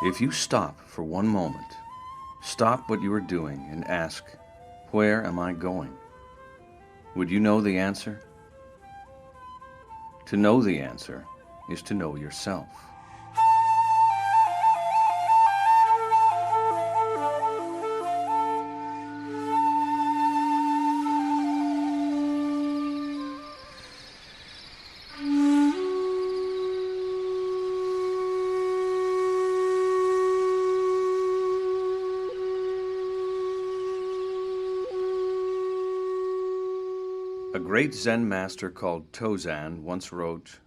If you stop for one moment, stop what you are doing and ask, where am I going? Would you know the answer? To know the answer is to know yourself. A great Zen master called Tozan once wrote,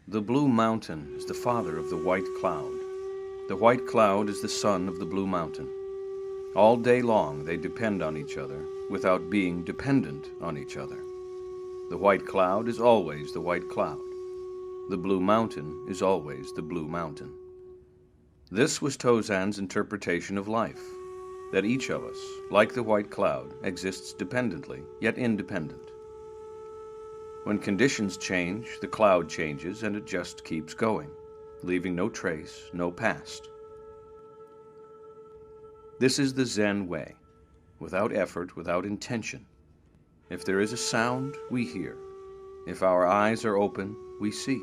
"The blue mountain is the father of the white cloud. The white cloud is the son of the blue mountain. All day long they depend on each other without being dependent on each other. The white cloud is always the white cloud. The blue mountain is always the blue mountain." This was Tozan's interpretation of life, that each of us, like the white cloud, exists dependently, yet independent. When conditions change, the cloud changes and it just keeps going, leaving no trace, no past. This is the Zen way, without effort, without intention. If there is a sound, we hear. If our eyes are open, we see.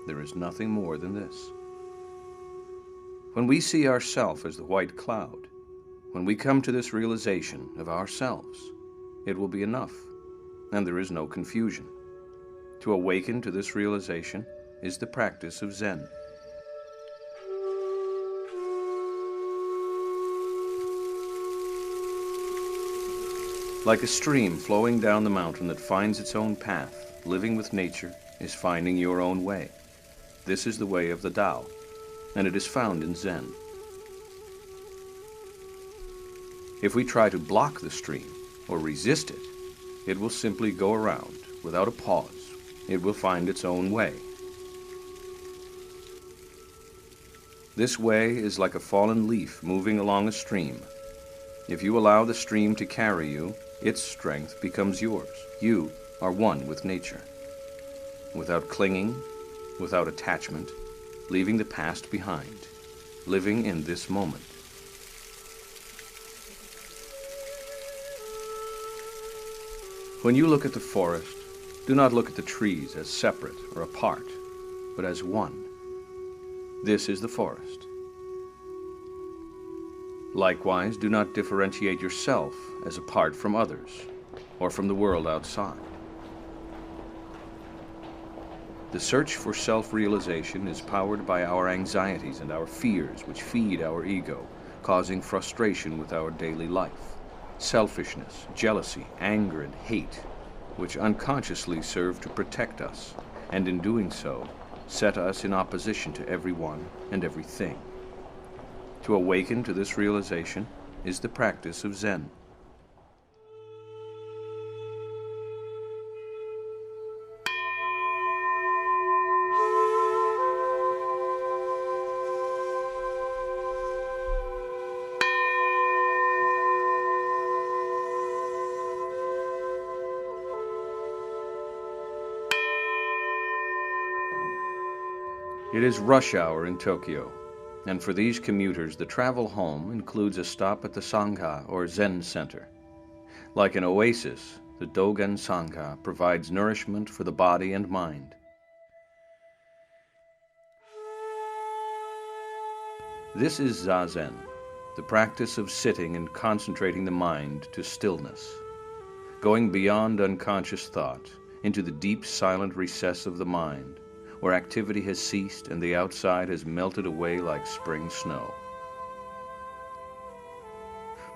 There is nothing more than this. When we see ourself as the white cloud, when we come to this realization of ourselves, it will be enough, and there is no confusion. To awaken to this realization is the practice of Zen. Like a stream flowing down the mountain that finds its own path, living with nature is finding your own way. This is the way of the Tao, and it is found in Zen. If we try to block the stream or resist it, it will simply go around without a pause. It will find its own way. This way is like a fallen leaf moving along a stream. If you allow the stream to carry you, its strength becomes yours. You are one with nature. Without clinging, without attachment, leaving the past behind, living in this moment. When you look at the forest, do not look at the trees as separate or apart, but as one. This is the forest. Likewise, do not differentiate yourself as apart from others or from the world outside. The search for self-realization is powered by our anxieties and our fears, which feed our ego, causing frustration with our daily life. Selfishness, jealousy, anger, and hate, which unconsciously serve to protect us, and in doing so, set us in opposition to everyone and everything. To awaken to this realization is the practice of Zen. It is rush hour in Tokyo, and for these commuters, the travel home includes a stop at the Sangha or Zen Center. Like an oasis, the Dogen Sangha provides nourishment for the body and mind. This is Zazen, the practice of sitting and concentrating the mind to stillness, going beyond unconscious thought into the deep silent recess of the mind, where activity has ceased and the outside has melted away like spring snow.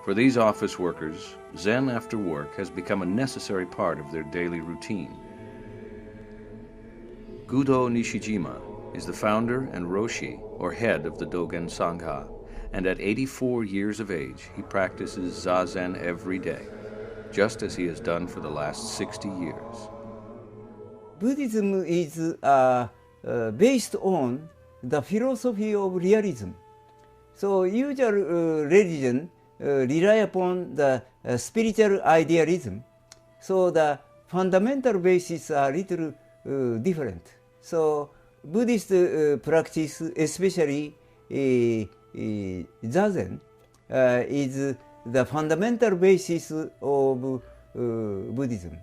For these office workers, Zen after work has become a necessary part of their daily routine. Gudo Nishijima is the founder and Roshi, or head of the Dogen Sangha, and at 84 years of age, he practices Zazen every day, just as he has done for the last 60 years. Buddhism is based on the philosophy of realism. So usual religion rely upon the spiritual idealism. So the fundamental basis are little different. So Buddhist practice especially Zazen is the fundamental basis of Buddhism.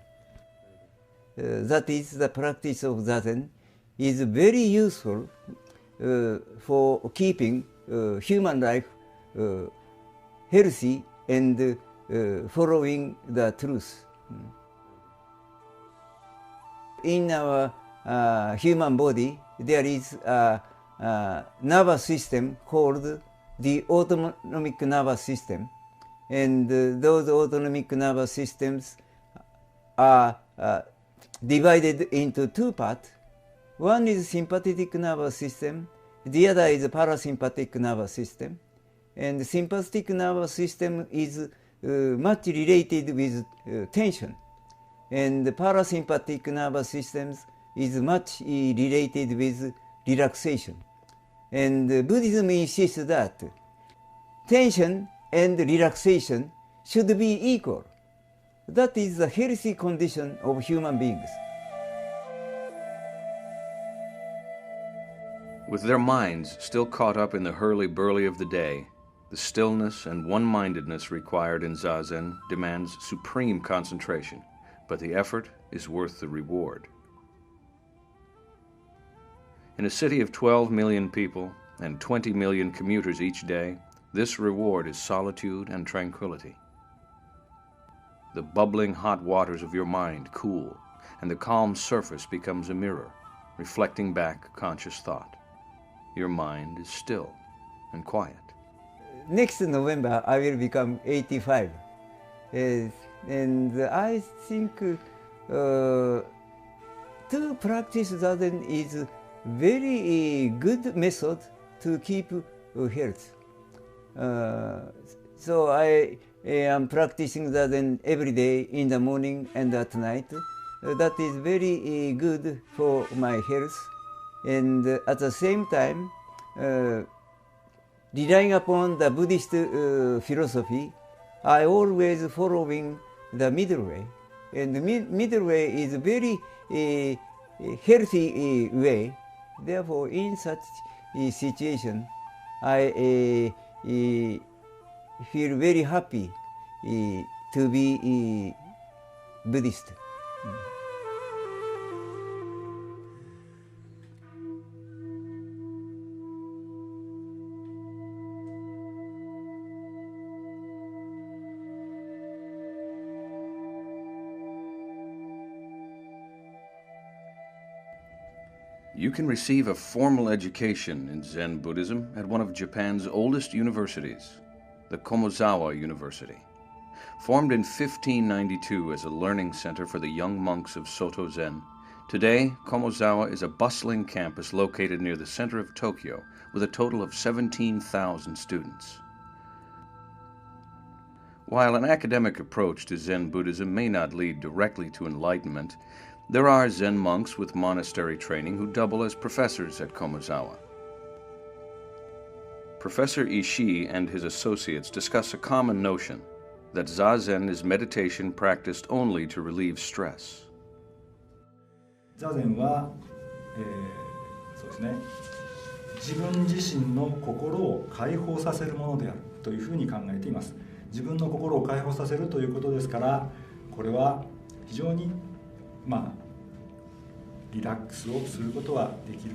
That is, the practice of Zazen is very useful for keeping human life healthy and following the truth. In our human body, there is a nervous system called the autonomic nervous system, and those autonomic nervous systems are divided into two parts. One is sympathetic nervous system, the other is parasympathetic nervous system, and the sympathetic nervous system is much related with tension, and the parasympathetic nervous system is much related with relaxation. And Buddhism insists that tension and relaxation should be equal. That is the healthy condition of human beings. With their minds still caught up in the hurly-burly of the day, the stillness and one-mindedness required in Zazen demands supreme concentration, but the effort is worth the reward. In a city of 12 million people and 20 million commuters each day, this reward is solitude and tranquility. The bubbling hot waters of your mind cool, and the calm surface becomes a mirror, reflecting back conscious thought. Your mind is still and quiet. Next November, I will become 85. And I think to practice Zazen is very good method to keep health. So I am practicing Zazen every day in the morning and at night. That is very good for my health. And at the same time, relying upon the Buddhist philosophy, I always following the middle way. And the middle way is a very healthy way. Therefore, in such a situation, I feel very happy to be Buddhist. You can receive a formal education in Zen Buddhism at one of Japan's oldest universities, the Komozawa University. Formed in 1592 as a learning center for the young monks of Soto Zen, today Komozawa is a bustling campus located near the center of Tokyo with a total of 17,000 students. While an academic approach to Zen Buddhism may not lead directly to enlightenment, there are Zen monks with monastery training who double as professors at Komozawa. Professor Ishii and his associates discuss a common notion that Zazen is meditation practiced only to relieve stress. 座禅は、そうですね、自分自身の心を解放させるものであるというふうに考えています。自分の心を解放させるということですから、これは非常にリラックスをすることはできる。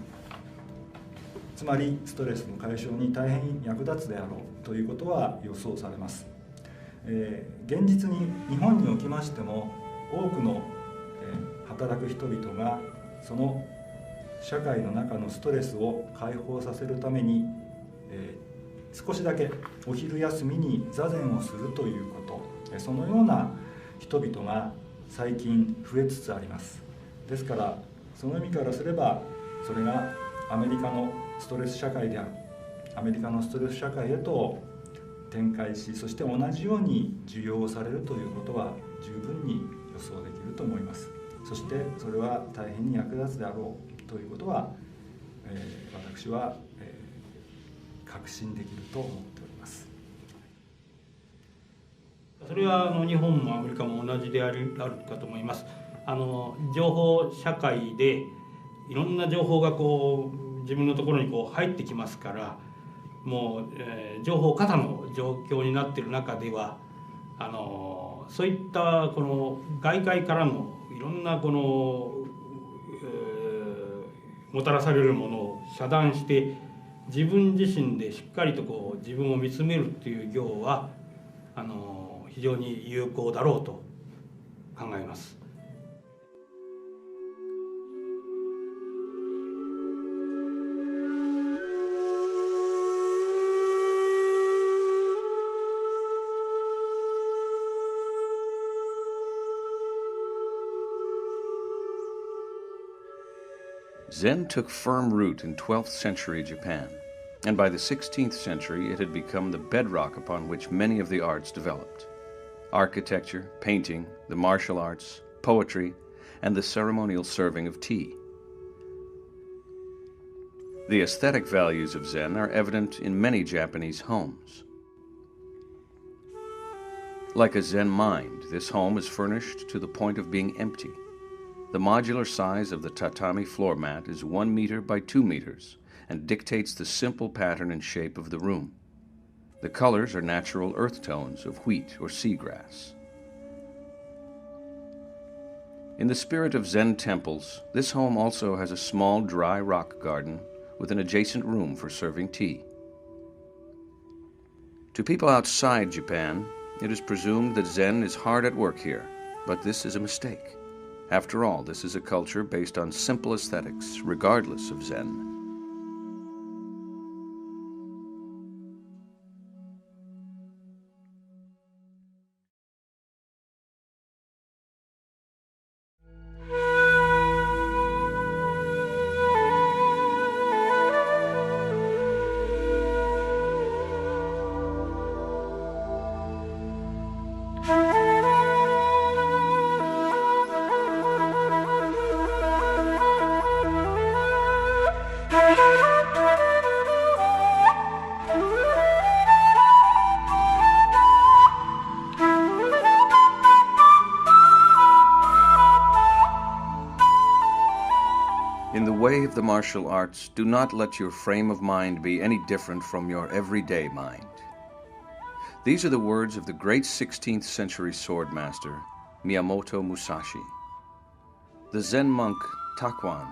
つまりストレスの解消に大変役立つであろうということは予想されます。現実に日本におきましても多くの働く人々がその社会の中のストレスを解放させるために、少しだけお昼休みに座禅をするということ、そのような人々が最近増えつつあります。ですからその意味からすればそれがアメリカのストレス社会である、アメリカのストレス社会へと展開し、そして同じように受容されるということは十分に予想できると思います。そしてそれは大変に役立つであろうということは、私は、確信できると思っております。それは日本もアメリカも同じであるかと思います。情報社会でいろんな情報が自分のところに入ってきますから、もう、情報過多の状況になっている中ではそういったこの外界からのいろんなこの、もたらされるものを遮断して自分自身でしっかりとこう自分を見つめるっていう行は非常に有効だろうと考えます。Zen took firm root in 12th century Japan, and by the 16th century it had become the bedrock upon which many of the arts developed. Architecture, painting, the martial arts, poetry, and the ceremonial serving of tea. The aesthetic values of Zen are evident in many Japanese homes. Like a Zen mind, this home is furnished to the point of being empty. The modular size of the tatami floor mat is 1 meter by 2 meters and dictates the simple pattern and shape of the room. The colors are natural earth tones of wheat or seagrass. In the spirit of Zen temples, this home also has a small dry rock garden with an adjacent room for serving tea. To people outside Japan, it is presumed that Zen is hard at work here, but this is a mistake. After all, this is a culture based on simple aesthetics, regardless of Zen. In the way of the martial arts, do not let your frame of mind be any different from your everyday mind. These are the words of the great 16th century sword master, Miyamoto Musashi. The Zen monk Takuan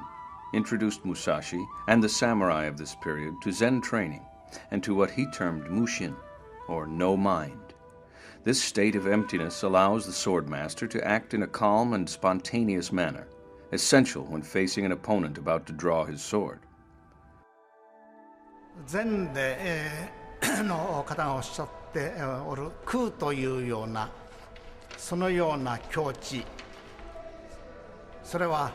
introduced Musashi and the samurai of this period to Zen training and to what he termed mushin, or no mind. This state of emptiness allows the sword master to act in a calm and spontaneous manner, essential when facing an opponent about to draw his sword. 禅で、の方がおっしゃっておる空というようなそのような境地、それは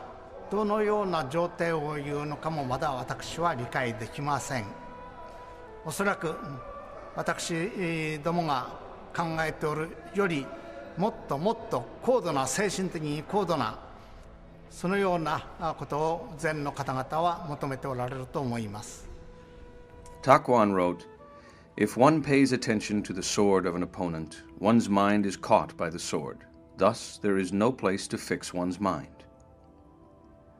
どのような状態を言うのかもまだ私は理解できません。おそらく私どもが考えておるよりもっともっと高度な、精神的に高度なそのようなことを禅の方々は求めておられると思います。Takuan wrote, "If one pays attention to the sword of an opponent, one's mind is caught by the sword. Thus, there is no place to fix one's mind."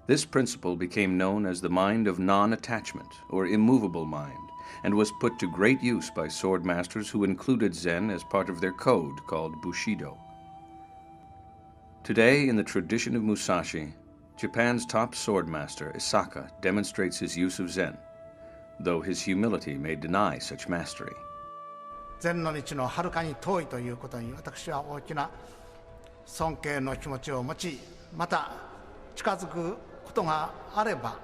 This principle became known as the mind of non-attachment, or immovable mind, and was put to great use by sword masters who included Zen as part of their code called Bushido. Today, in the tradition of Musashi, Japan's top sword master, Isaka, demonstrates his use of Zen, though his humility may deny such mastery. 禅の道のはるかに遠いということに私は大きな尊敬の気持ちを持ち、また近づくことがあれば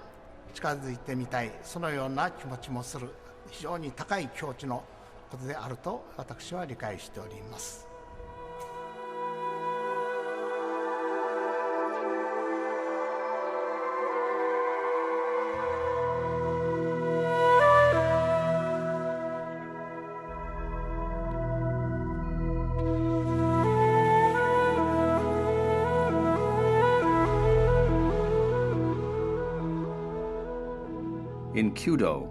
近づいてみたい、そのような気持ちもする非常に高い境地のことであると私は理解しております。In Kyudo,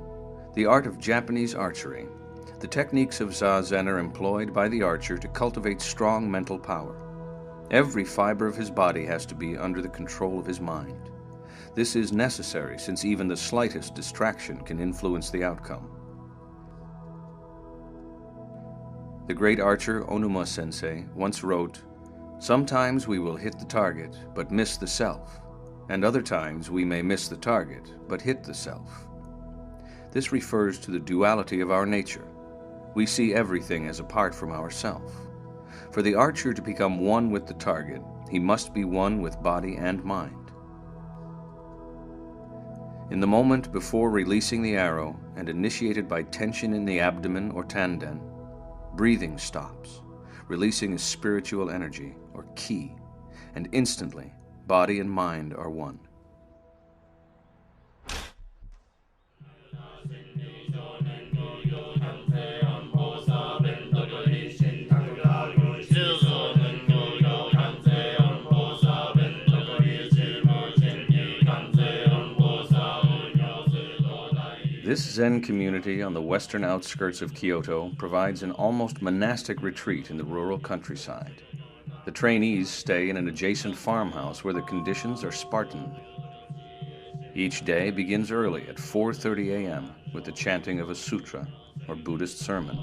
the art of Japanese archery, the techniques of Zazen are employed by the archer to cultivate strong mental power. Every fiber of his body has to be under the control of his mind. This is necessary since even the slightest distraction can influence the outcome. The great archer Onuma Sensei once wrote, "Sometimes we will hit the target but miss the self, and other times we may miss the target but hit the self." This refers to the duality of our nature. We see everything as apart from ourself. For the archer to become one with the target, he must be one with body and mind. In the moment before releasing the arrow and initiated by tension in the abdomen or tanden, breathing stops, releasing a spiritual energy or ki, and instantly body and mind are one. This Zen community on the western outskirts of Kyoto provides an almost monastic retreat in the rural countryside. The trainees stay in an adjacent farmhouse where the conditions are Spartan. Each day begins early at 4:30 a.m. with the chanting of a sutra or Buddhist sermon.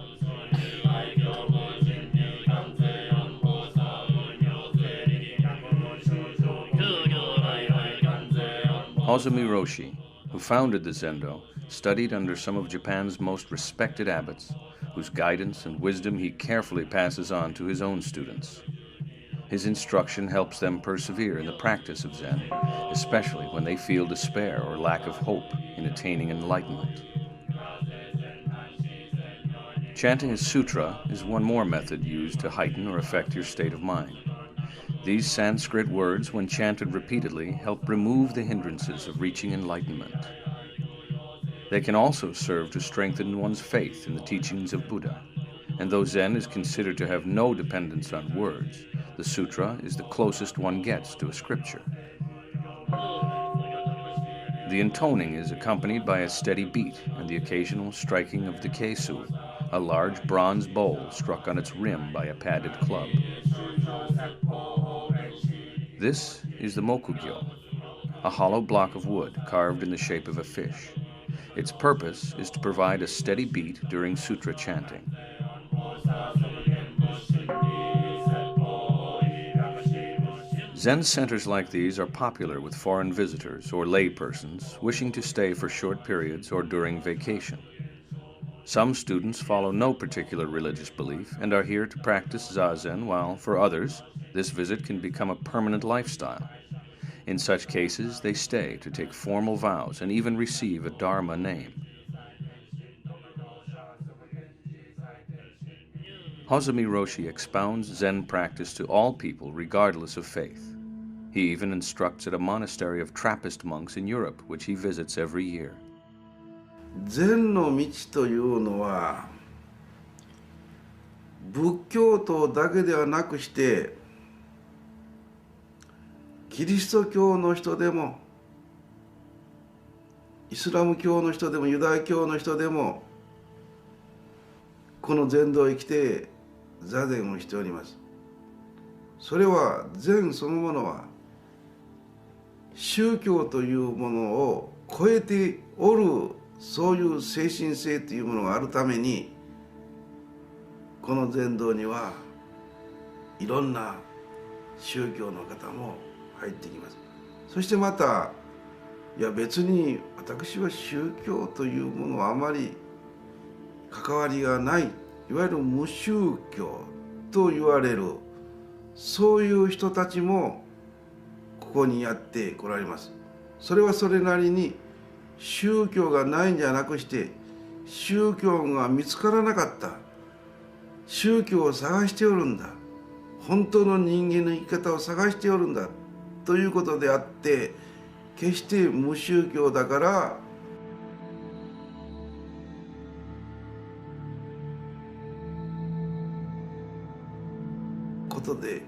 Hozumi Roshi, who founded the Zendo, studied under some of Japan's most respected abbots, whose guidance and wisdom he carefully passes on to his own students. His instruction helps them persevere in the practice of Zen, especially when they feel despair or lack of hope in attaining enlightenment. Chanting a sutra is one more method used to heighten or affect your state of mind. These Sanskrit words, when chanted repeatedly, help remove the hindrances of reaching enlightenment. They can also serve to strengthen one's faith in the teachings of Buddha. And though Zen is considered to have no dependence on words, the sutra is the closest one gets to a scripture. The intoning is accompanied by a steady beat and the occasional striking of the kesu, a large bronze bowl struck on its rim by a padded club. This is the mokugyo, a hollow block of wood carved in the shape of a fish. Its purpose is to provide a steady beat during sutra chanting. Zen centers like these are popular with foreign visitors or lay persons wishing to stay for short periods or during vacation. Some students follow no particular religious belief and are here to practice Zazen, while for others, this visit can become a permanent lifestyle. In such cases, they stay to take formal vows and even receive a Dharma name. Hozumi Roshi expounds Zen practice to all people regardless of faith. He even instructs at a monastery of Trappist monks in Europe, which he visits every year. 禅の道というのは仏教徒だけではなくしてキリスト教の人でもイスラム教の人でもユダヤ教の人でもこの禅道を生きて座禅をしております。それは禅そのものは宗教というものを超えておる、そういう精神性というものがあるためにこの禅道にはいろんな宗教の方も入ってきます。そしてまたいや別に私は宗教というものはあまり関わりがない、いわゆる無宗教と言われるそういう人たちもここにやって来られます。それはそれなりに宗教がないんじゃなくして宗教が見つからなかった、宗教を探しておるんだ、本当の人間の生き方を探しておるんだということであって、決して無宗教だからことで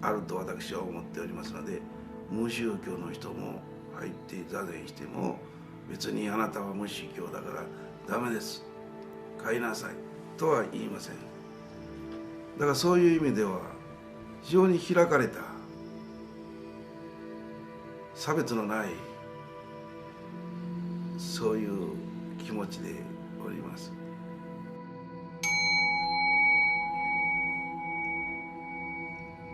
あると私は思っておりますので、無宗教の人も入って座禅しても別にあなたは無宗教だからダメです、帰りなさいとは言いません。だからそういう意味では非常に開かれた差別のないそういう気持ちでおります。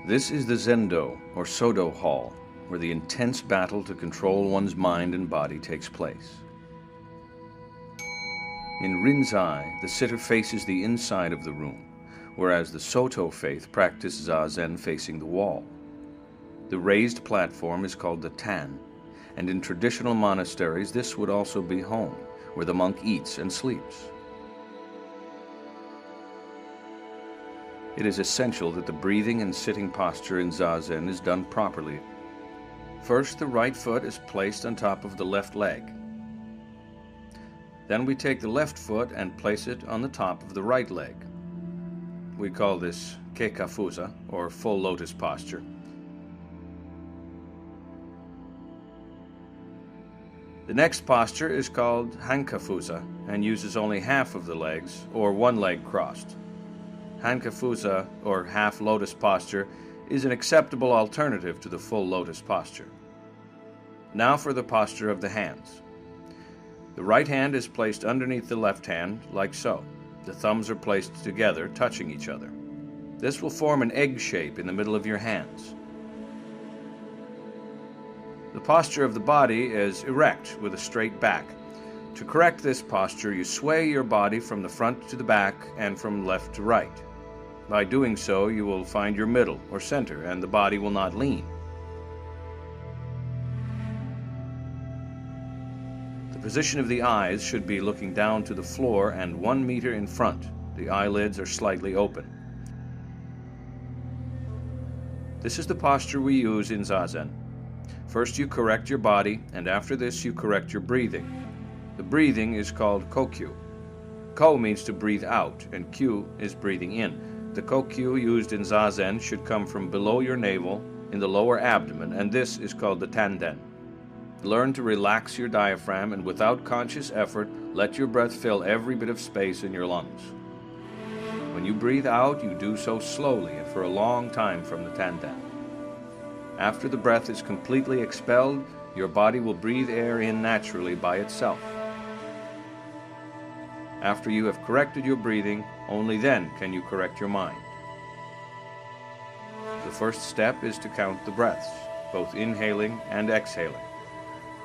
This is the Zendo, or Sodo Hall, where the intense battle to control one's mind and body takes place. In Rinzai, the sitter faces the inside of the room, whereas the Soto faith practice Zazen facing the wall. The raised platform is called the Tan, and in traditional monasteries this would also be home, where the monk eats and sleeps. It is essential that the breathing and sitting posture in Zazen is done properly. First, the right foot is placed on top of the left leg. Then we take the left foot and place it on the top of the right leg. We call this keikafusa, or full lotus posture. The next posture is called hankafusa and uses only half of the legs, or one leg crossed. Hankafusa, or half lotus posture, is an acceptable alternative to the full lotus posture. Now for the posture of the hands. The right hand is placed underneath the left hand, like so. The thumbs are placed together, touching each other. This will form an egg shape in the middle of your hands. The posture of the body is erect with a straight back. To correct this posture, you sway your body from the front to the back and from left to right. By doing so, you will find your middle or center, and the body will not lean. The position of the eyes should be looking down to the floor and 1 meter in front. The eyelids are slightly open. This is the posture we use in Zazen. First you correct your body, and after this you correct your breathing. The breathing is called kokyu. Ko means to breathe out, and kyu is breathing in. The kokyu used in Zazen should come from below your navel in the lower abdomen, and this is called the tanden. Learn to relax your diaphragm, and without conscious effort, let your breath fill every bit of space in your lungs. When you breathe out, you do so slowly and for a long time from the tanden. After the breath is completely expelled, your body will breathe air in naturally by itself. After you have corrected your breathing, only then can you correct your mind. The first step is to count the breaths, both inhaling and exhaling.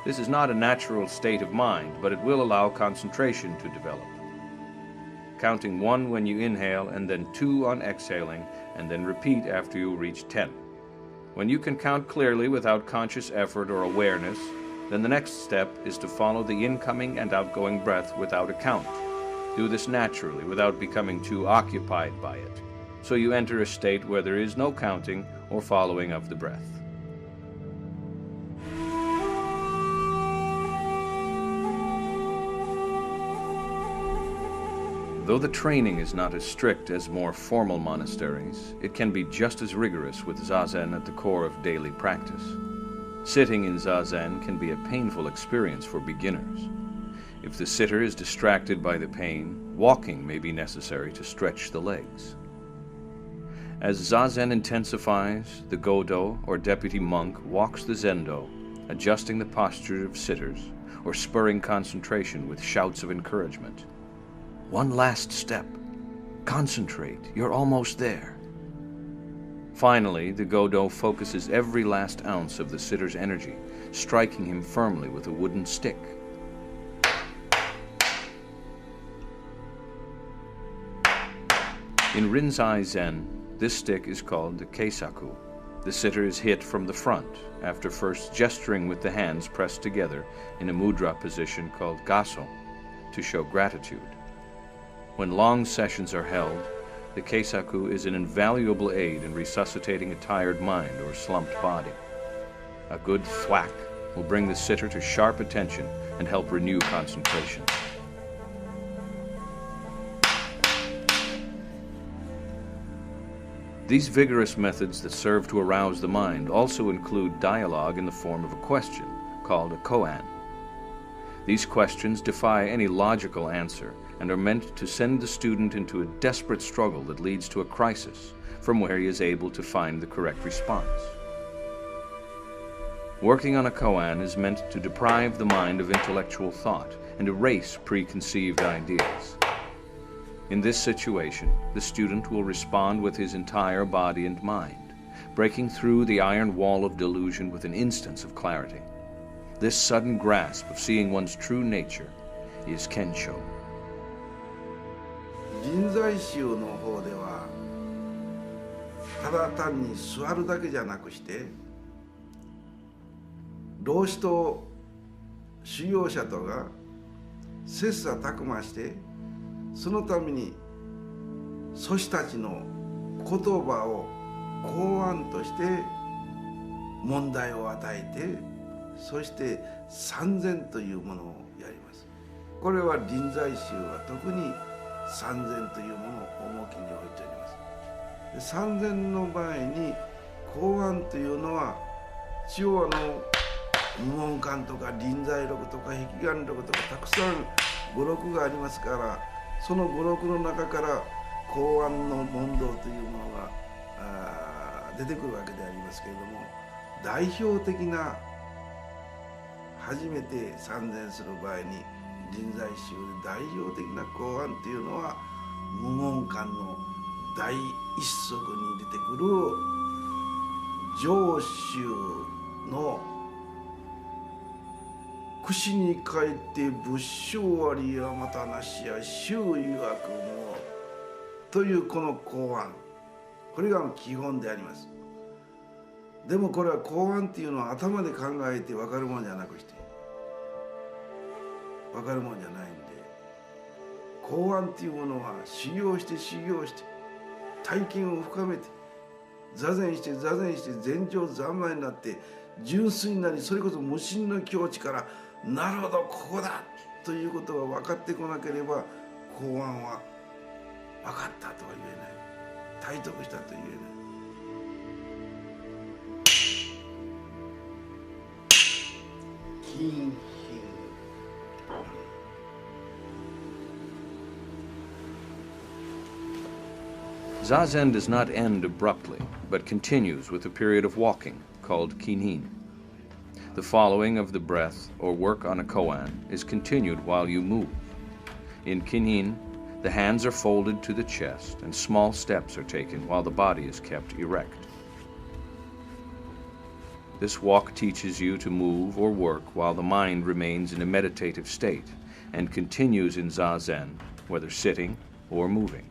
This is not a natural state of mind, but it will allow concentration to develop. Counting 1 when you inhale, and then 2 on exhaling, and then repeat after you reach 10. When you can count clearly without conscious effort or awareness, then the next step is to follow the incoming and outgoing breath without a count. Do this naturally, without becoming too occupied by it, so you enter a state where there is no counting or following of the breath. Though the training is not as strict as more formal monasteries, it can be just as rigorous with Zazen at the core of daily practice. Sitting in Zazen can be a painful experience for beginners. If the sitter is distracted by the pain, walking may be necessary to stretch the legs. As Zazen intensifies, the Godo, or deputy monk, walks the Zendo, adjusting the posture of sitters, or spurring concentration with shouts of encouragement. One last step. Concentrate. You're almost there. Finally, the Godo focuses every last ounce of the sitter's energy, striking him firmly with a wooden stick. In Rinzai Zen, this stick is called the keisaku. The sitter is hit from the front, after first gesturing with the hands pressed together in a mudra position called gaso, to show gratitude. When long sessions are held, the keisaku is an invaluable aid in resuscitating a tired mind or slumped body. A good thwack will bring the sitter to sharp attention and help renew concentration. These vigorous methods that serve to arouse the mind also include dialogue in the form of a question, called a koan. These questions defy any logical answer and are meant to send the student into a desperate struggle that leads to a crisis, from where he is able to find the correct response. Working on a koan is meant to deprive the mind of intellectual thought and erase preconceived ideas. In this situation, the student will respond with his entire body and mind, breaking through the iron wall of delusion with an instance of clarity. This sudden grasp of seeing one's true nature is Kensho. 臨済宗の方ではただ単に座るだけじゃなくして老子と修行者とが切磋琢磨してそのために祖師たちの言葉を考案として問題を与えてそして三禅というものをやります。これは臨済宗は特に三禅というものを重きに置いております。で三禅の前に公案というのは一応無門観とか臨済録とか壁眼録とかたくさん語録がありますからその語録の中から公案の問答というものが出てくるわけでありますけれども代表的な初めて参禅する場合に臨済宗で代表的な公案というのは無門観の第一則に出てくる上宗の口に書いて仏性ありやまたなしや宗曰くもというこの公案これが基本であります。でもこれは公案っていうのは頭で考えて分かるものじゃなくして分かるものじゃないんで公案っていうものは修行して体験を深めて座禅して禅定三昧になって純粋になりそれこそ無心の境地からなるほどここだということが分かってこなければ公案は分かったとは言えない体得したとは言えない。金品 Zazen does not end abruptly, but continues with a period of walking, called kinhin. The following of the breath or work on a koan is continued while you move. In kinhin, the hands are folded to the chest and small steps are taken while the body is kept erect. This walk teaches you to move or work while the mind remains in a meditative state and continues in Zazen, whether sitting or moving.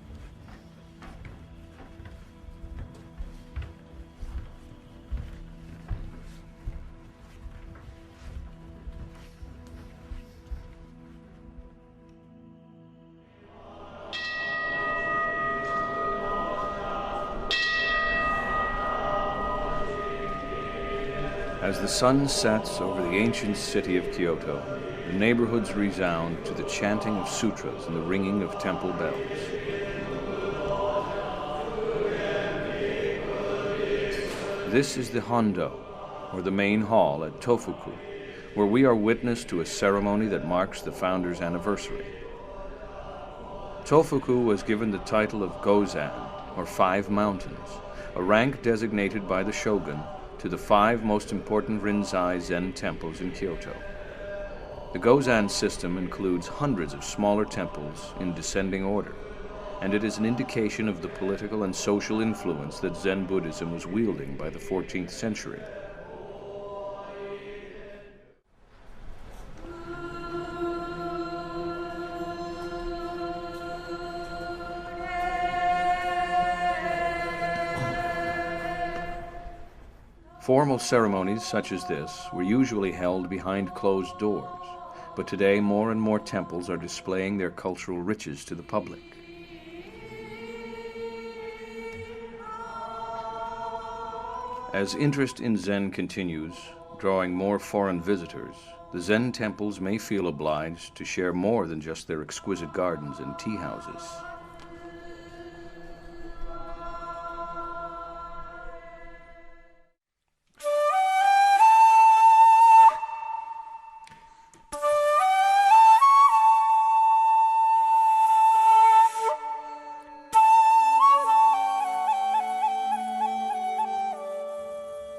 As the sun sets over the ancient city of Kyoto, the neighborhoods resound to the chanting of sutras and the ringing of temple bells. This is the Hondo, or the main hall at Tofuku, where we are witness to a ceremony that marks the founder's anniversary. Tofuku was given the title of Gozan, or Five Mountains, a rank designated by the shogun to the 5 most important Rinzai Zen temples in Kyoto. The Gozan system includes hundreds of smaller temples in descending order, and it is an indication of the political and social influence that Zen Buddhism was wielding by the 14th century. Formal ceremonies such as this were usually held behind closed doors, but today more and more temples are displaying their cultural riches to the public. As interest in Zen continues, drawing more foreign visitors, the Zen temples may feel obliged to share more than just their exquisite gardens and tea houses.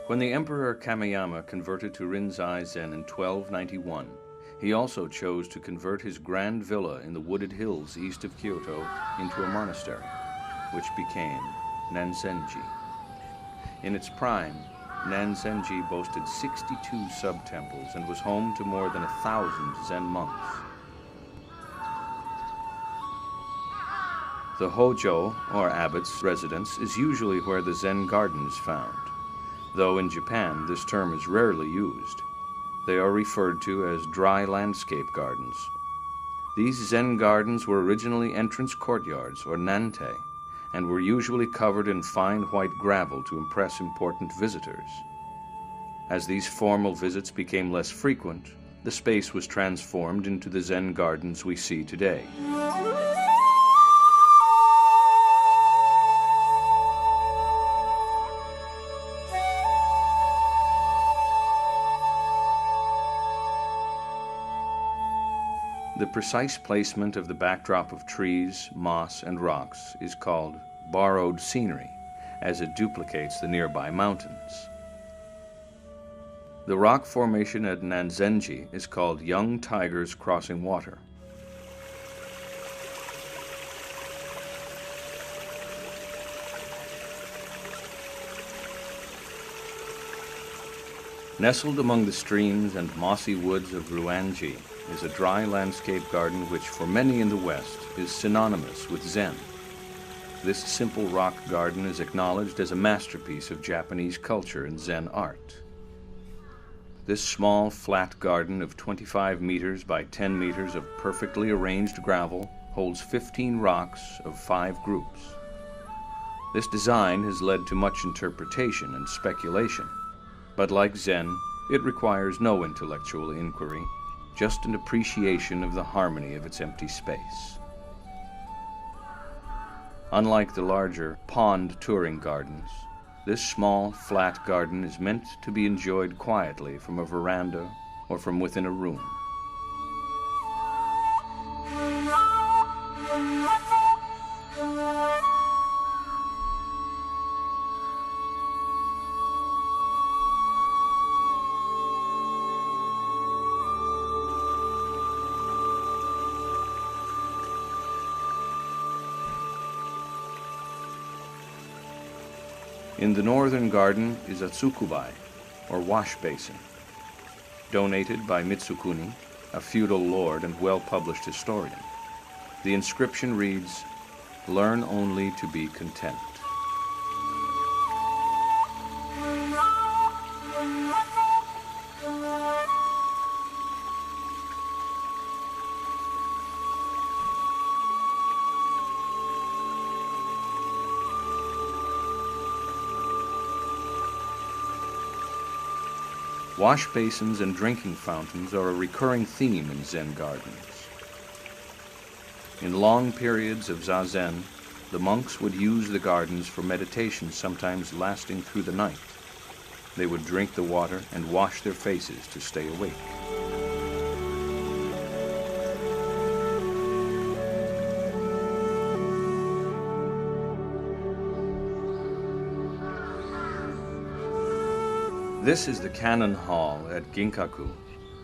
When the Emperor Kameyama converted to Rinzai Zen in 1291, he also chose to convert his grand villa in the wooded hills east of Kyoto into a monastery, which became Nanzenji. In its prime, Nanzenji boasted 62 sub-temples and was home to more than 1,000 Zen monks. The Hojo, or abbot's residence, is usually where the Zen garden is found, though in Japan this term is rarely used. They are referred to as dry landscape gardens. These Zen gardens were originally entrance courtyards, or nante, and were usually covered in fine white gravel to impress important visitors. As these formal visits became less frequent, the space was transformed into the Zen gardens we see today. The precise placement of the backdrop of trees, moss, and rocks is called borrowed scenery, as it duplicates the nearby mountains. The rock formation at Nanzenji is called Young Tigers Crossing Water. Nestled among the streams and mossy woods of Ruanji is a dry landscape garden which for many in the West is synonymous with Zen. This simple rock garden is acknowledged as a masterpiece of Japanese culture and Zen art. This small flat garden of 25 meters by 10 meters of perfectly arranged gravel holds 15 rocks of 5 groups. This design has led to much interpretation and speculation, but like Zen, it requires no intellectual inquiry, just an appreciation of the harmony of its empty space. Unlike the larger pond touring gardens, this small, flat garden is meant to be enjoyed quietly from a veranda or from within a room. In the northern garden is a tsukubai, or wash basin, donated by Mitsukuni, a feudal lord and well-published historian. The inscription reads, "Learn only to be content." Wash basins and drinking fountains are a recurring theme in Zen gardens. In long periods of zazen, the monks would use the gardens for meditation, sometimes lasting through the night. They would drink the water and wash their faces to stay awake. This is the Cannon Hall at Ginkaku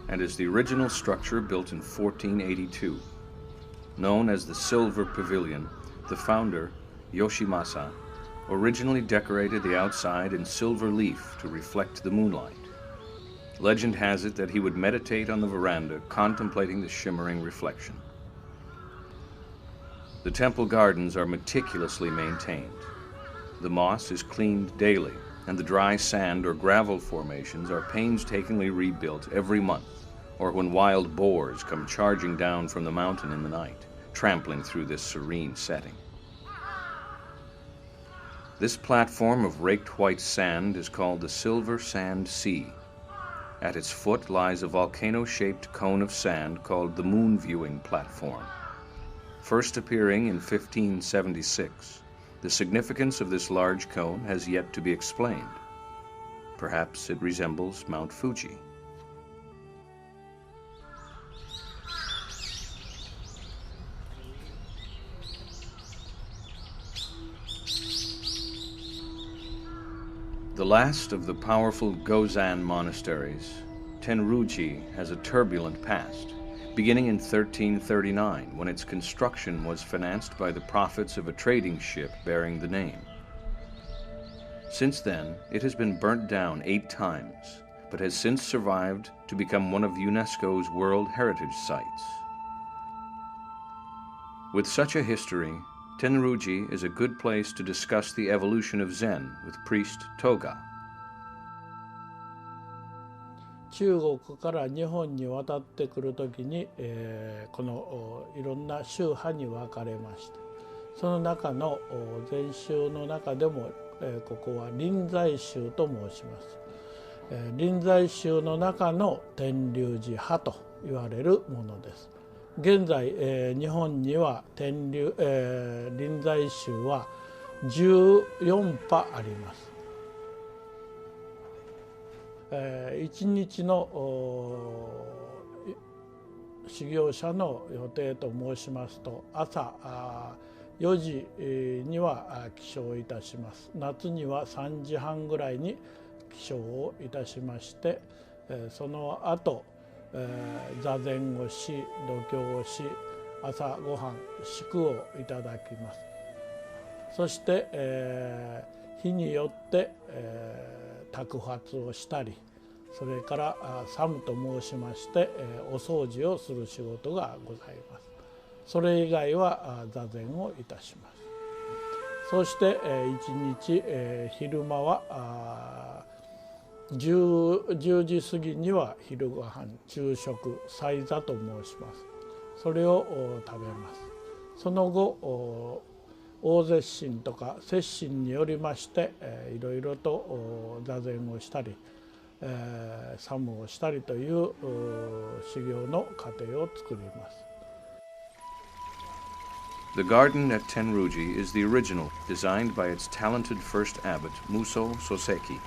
and is the original structure built in 1482. Known as the Silver Pavilion, the founder, Yoshimasa, originally decorated the outside in silver leaf to reflect the moonlight. Legend has it that he would meditate on the veranda, contemplating the shimmering reflection. The temple gardens are meticulously maintained. The moss is cleaned daily, and the dry sand or gravel formations are painstakingly rebuilt every month, or when wild boars come charging down from the mountain in the night, trampling through this serene setting. This platform of raked white sand is called the Silver Sand Sea. At its foot lies a volcano-shaped cone of sand called the Moon Viewing Platform. First appearing in 1576, the significance of this large cone has yet to be explained. Perhaps it resembles Mount Fuji. The last of the powerful Gozan monasteries, Tenryuji has a turbulent past, beginning in 1339, when its construction was financed by the profits of a trading ship bearing the name. Since then, it has been burnt down 8 times, but has since survived to become one of UNESCO's World Heritage Sites. With such a history, Tenryuji is a good place to discuss the evolution of Zen with priest Toga. 中国から日本に渡ってくるときに、このいろんな宗派に分かれました。その中の禅宗の中でも、ここは臨済宗と申します。臨済宗の中の天龍寺派と言われるものです。現在、日本には臨済宗は14派あります。1日の修行者の予定と申しますと、朝4時には起床いたします。夏には3時半ぐらいに起床をいたしまして、その後座禅をし、読経をし、朝ごはん宿をいただきます。そして、日によって、托髪をしたり、それからサムと申しまして、お掃除をする仕事がございます。それ以外は座禅をいたします。そして一日昼間は10時過ぎには昼ごはん、昼食、菜座と申します。それを食べます。その後大絶神とか摂神によりましていろいろと座禅をしたり作務をしたりという修行の過程を作ります。The garden at Tenryuji is the original, designed by its talented first abbot, Muso Soseki,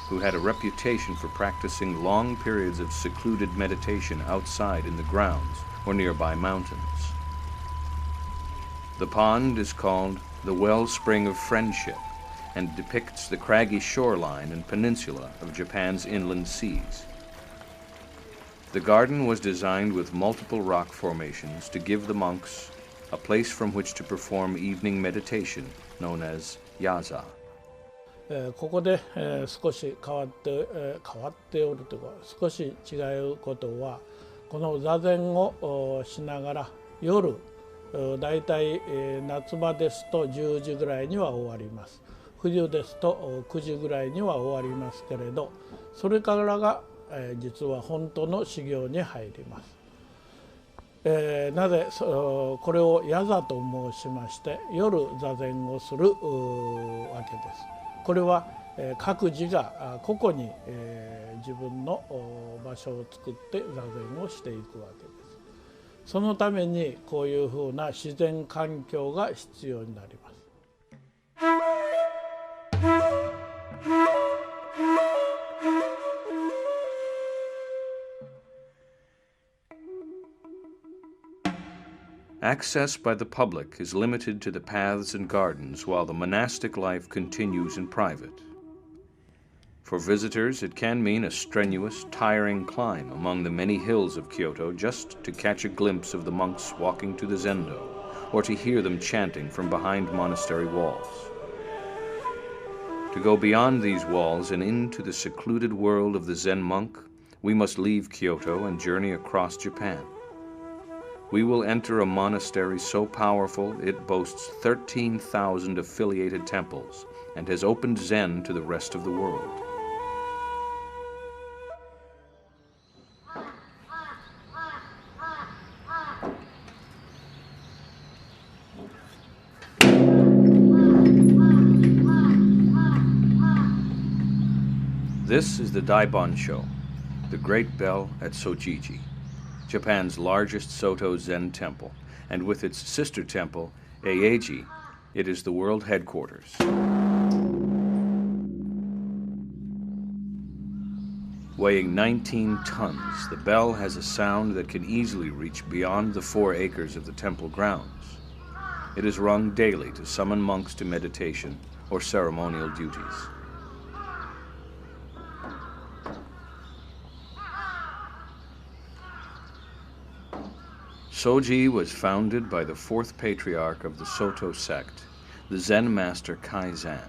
who had a reputation for practicing long periods of secluded meditation outside in the grounds or nearby mountains. The pond is called the Wellspring of Friendship and depicts the craggy shoreline and peninsula of Japan's inland seas. The garden was designed with multiple rock formations to give the monks a place from which to perform evening meditation known as yaza. ここで少し変わっておるというか、少し違うことは、この座禅をしながら夜だいたい夏場ですと10時ぐらいには終わります。冬ですと9時ぐらいには終わりますけれど、それからが実は本当の修行に入ります。なぜこれをヤザと申しまして、夜座禅をするわけです。これは各自が個々に自分の場所を作って座禅をしていくわけです。そのためにこういうふうな自然環境が必要になります。Access by the public is limited to the paths and gardens while the monastic life continues in private. For visitors, it can mean a strenuous, tiring climb among the many hills of Kyoto just to catch a glimpse of the monks walking to the zendo, or to hear them chanting from behind monastery walls. To go beyond these walls and into the secluded world of the Zen monk, we must leave Kyoto and journey across Japan. We will enter a monastery so powerful it boasts 13,000 affiliated temples and has opened Zen to the rest of the world. This is the Daibonsho, the great bell at Sojiji, Japan's largest Soto Zen temple, and with its sister temple, Eiji, it is the world headquarters. Weighing 19 tons, the bell has a sound that can easily reach beyond the 4 acres of the temple grounds. It is rung daily to summon monks to meditation or ceremonial duties. Soji was founded by the 4th patriarch of the Soto sect, the Zen master Kaizan.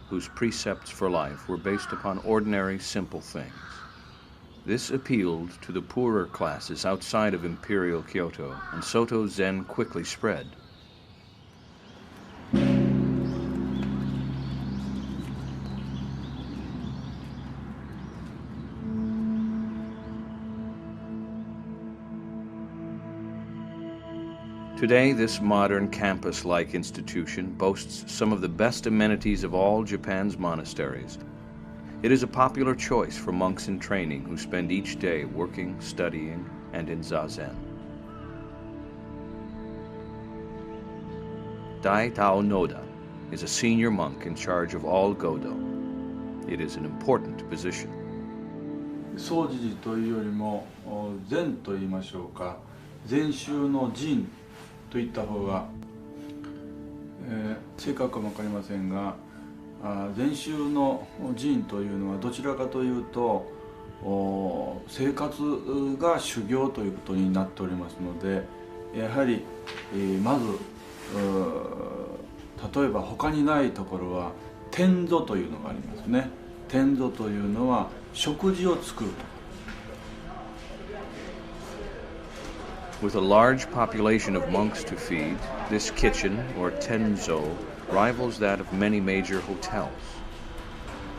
whose precepts for life were based upon ordinary, simple things. This appealed to the poorer classes outside of imperial Kyoto, and Soto Zen quickly spread. Today, this modern campus-like institution boasts some of the best amenities of all Japan's monasteries. It is a popular choice for monks in training who spend each day working, studying, and in zazen. Dai Tao Noda is a senior monk in charge of all Godo. It is an important position. 総持寺というよりも禅と言いましょうか、禅宗の陣といった方が、正確かも分かりませんが、禅宗の陣というのはどちらかというと生活が修行ということになっておりますので、やはり、まず例えば他にないところは天座というのがありますね。天座というのは食事を作る。With a large population of monks to feed, this kitchen, or tenzo, rivals that of many major hotels.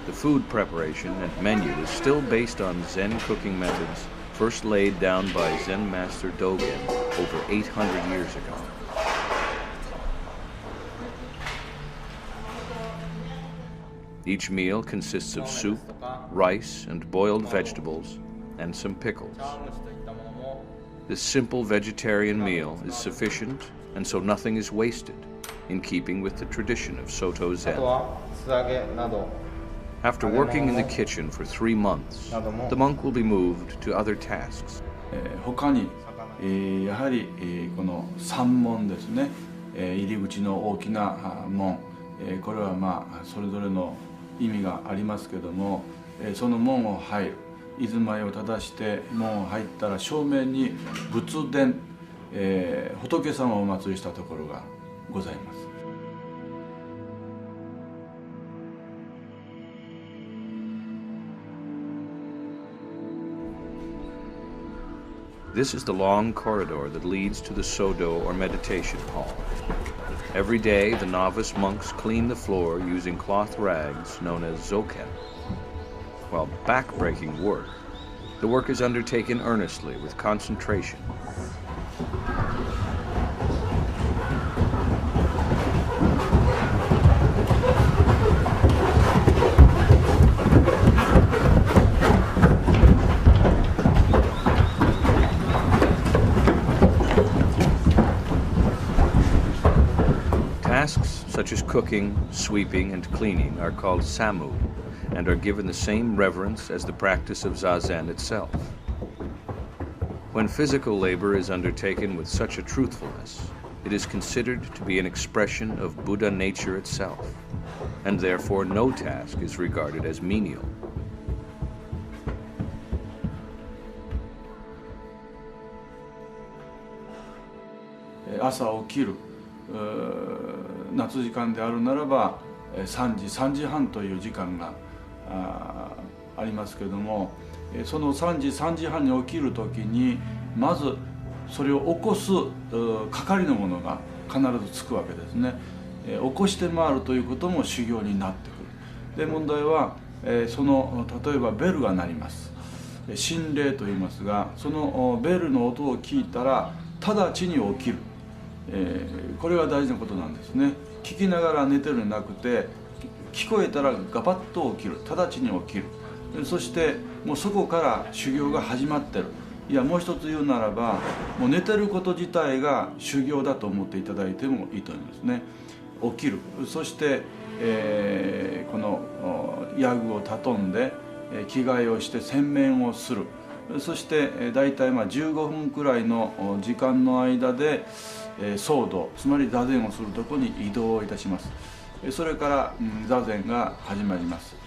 The food preparation and menu is still based on Zen cooking methods first laid down by Zen master Dogen over 800 years ago. Each meal consists of soup, rice, and boiled vegetables, and some pickles. This simple vegetarian meal is sufficient, and so nothing is wasted, in keeping with the tradition of Soto Zen. After working in the kitchen for 3 months, the monk will be moved to other tasks. 他に、やはり、この三門ですね、入り口の大きな門、これはそれぞれの意味がありますけども、その門を入る。居住まいを正して門を入ったら正面に仏殿、仏様をお祀りしたところがございます。This is the long corridor that leads to the Sodo or meditation hall. Every day, the novice monks clean the floor using cloth rags known as zoken. While back-breaking work, the work is undertaken earnestly with concentration. Tasks such as cooking, sweeping, and cleaning are called samu, and are given the same reverence as the practice of zazen itself. When physical labor is undertaken with such a truthfulness, it is considered to be an expression of Buddha nature itself, and therefore no task is regarded as menial. 朝起きる夏時間であるならば3時半という時間がありますけれども、その3時半に起きる時にまずそれを起こす係の者が必ずつくわけですね。起こして回るということも修行になってくる。で問題はその例えばベルが鳴ります。心霊と言いますが、そのベルの音を聞いたら直ちに起きる。これが大事なことなんですね。聞きながら寝てるんじゃなくて、聞こえたらガバッと起きる、直ちに起きる。そしてもうそこから修行が始まってる。いやもう一つ言うならば、もう寝てること自体が修行だと思っていただいてもいいと思いますね。起きる。そして、このヤグを畳んで着替えをして洗面をする。そしてだいたい15分くらいの時間の間で僧堂、つまり座禅をするところに移動いたします。それから座禅が始まります。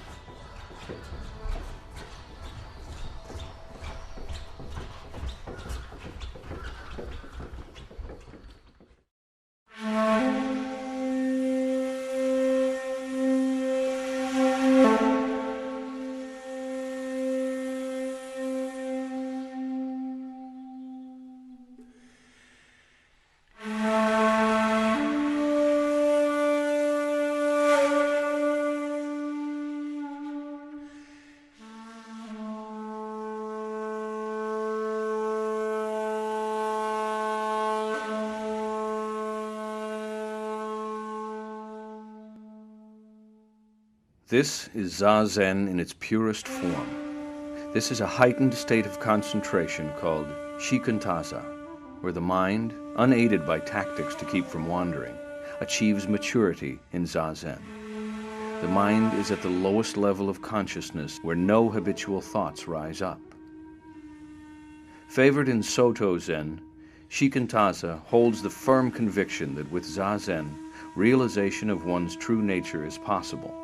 This is Zazen in its purest form. This is a heightened state of concentration called shikantaza, where the mind, unaided by tactics to keep from wandering, achieves maturity in Zazen. The mind is at the lowest level of consciousness where no habitual thoughts rise up. Favored in Soto Zen, shikantaza holds the firm conviction that with Zazen, realization of one's true nature is possible.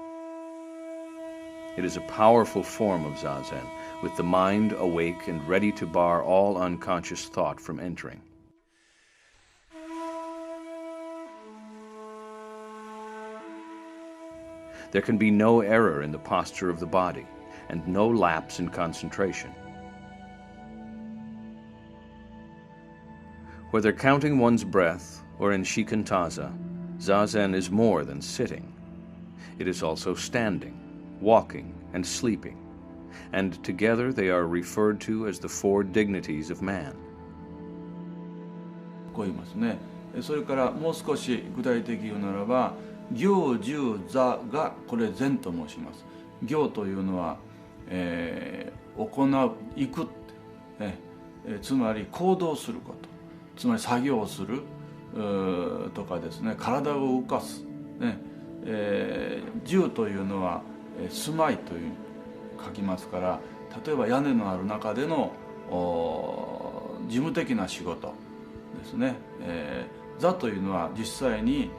It is a powerful form of Zazen, with the mind awake and ready to bar all unconscious thought from entering. There can be no error in the posture of the body, and no lapse in concentration. Whether counting one's breath or in shikantaza, Zazen is more than sitting. It is also standing, walking, and sleeping, and together they are referred to as the four dignities of man. こう言いますね。それからもう少し具体的に言うならば、行住座がこれ禅と申します。行というのは、行う、行く、つまり行動すること、つまり作業をするとかですね、体を動かす、住というのは住まいという書きますから、例えば屋根のある中での事務的な仕事ですね。座というのは実際に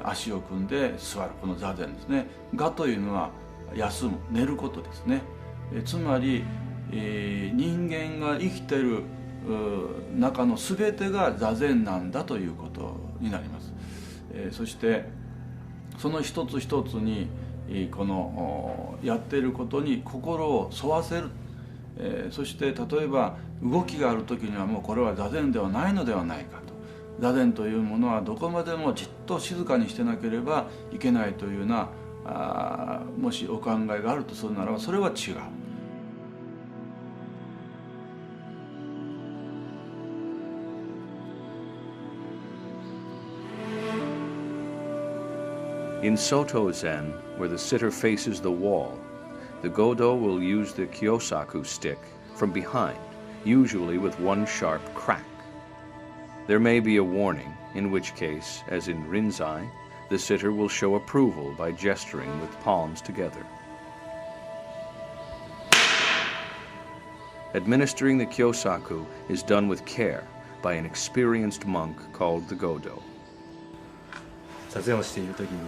足を組んで座る、この座禅ですね。我というのは休む、寝ることですね。つまり人間が生きている中の全てが座禅なんだということになります。そしてその一つ一つにこのやっていることに心を沿わせる、そして例えば動きがある時にはもうこれは座禅ではないのではないかと。座禅というものはどこまでもじっと静かにしてなければいけないというようなもしお考えがあるとするならば、それは違う。In Soto Zen, where the sitter faces the wall, the Godo will use the Kyosaku stick from behind, usually with one sharp crack. There may be a warning, in which case, as in Rinzai, the sitter will show approval by gesturing with palms together. Administering the Kyosaku is done with care by an experienced monk called the Godo. 座禅をしているときに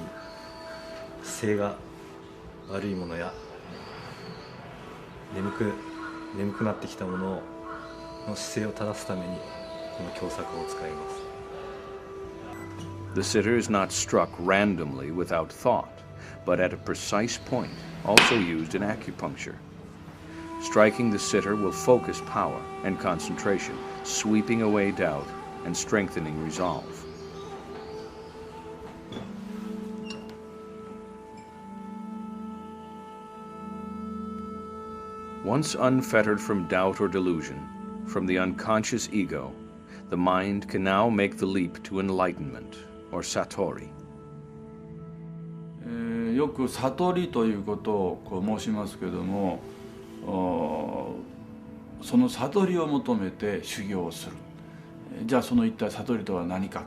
姿勢が悪いものや眠くなってきたものの姿勢を正すためにこの狭窄を使います。 The sitter is not struck randomly without thought, but at a precise point, also used in acupuncture. Striking the sitter will focus power and concentration, sweeping away doubt and strengthening resolve. Once unfettered from doubt or delusion, from the unconscious ego, the mind can now make the leap to enlightenment, or satori. よく悟りということをこう申しますけれども、その悟りを求めて修行をする。じゃあその一体悟りとは何か。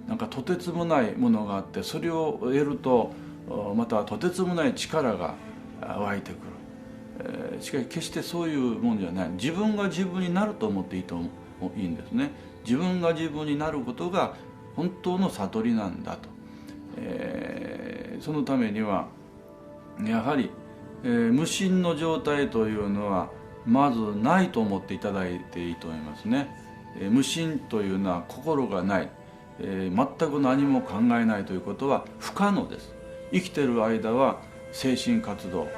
なんかとてつもないものがあって、それを得るとまたとてつもない力が湧いてくる。しかし決してそういうもんじゃない。自分が自分になると思っていいんですね。自分が自分になることが本当の悟りなんだと。そのためにはやはり、無心の状態というのはまずないと思っていただいていいと思いますね。無心というのは心がない、全く何も考えないということは不可能です。生きている間は精神活動、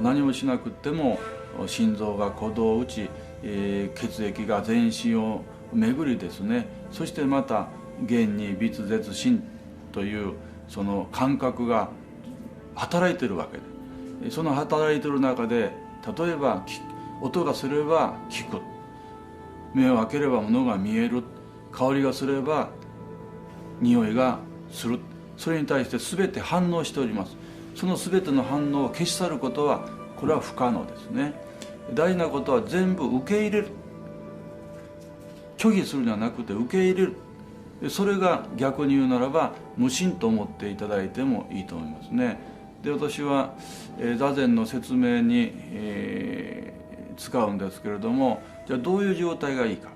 何もしなくっても心臓が鼓動を打ち、血液が全身を巡りですね、そしてまた現に筆舌心というその感覚が働いているわけで、その働いている中で例えば音がすれば聞く、目を開ければ物が見える、香りがすれば匂いがする、それに対して全て反応しております。その全ての反応を消し去ることはこれは不可能ですね。大事なことは全部受け入れる、拒否するんじゃなくて受け入れる、それが逆に言うならば無心と思っていただいてもいいと思いますね。で、私は座禅の説明に、使うんですけれども、じゃあどういう状態がいいか。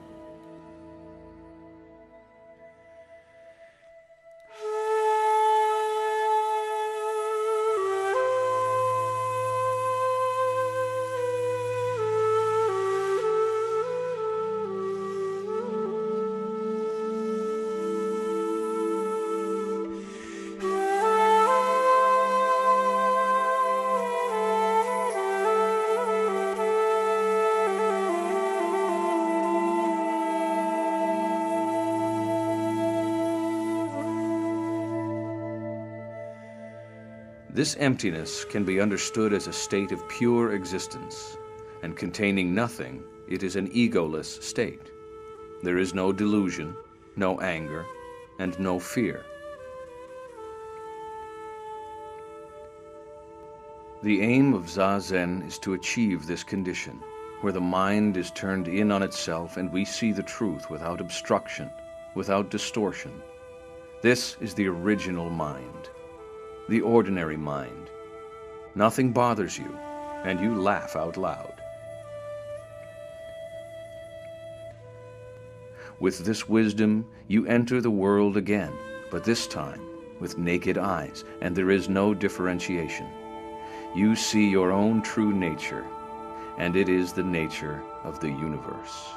This emptiness can be understood as a state of pure existence, and containing nothing, it is an egoless state. There is no delusion, no anger, and no fear. The aim of Zazen is to achieve this condition, where the mind is turned in on itself and we see the truth without obstruction, without distortion. This is the original mind, the ordinary mind. Nothing bothers you, and you laugh out loud. With this wisdom, you enter the world again, but this time with naked eyes, and there is no differentiation. You see your own true nature, and it is the nature of the universe.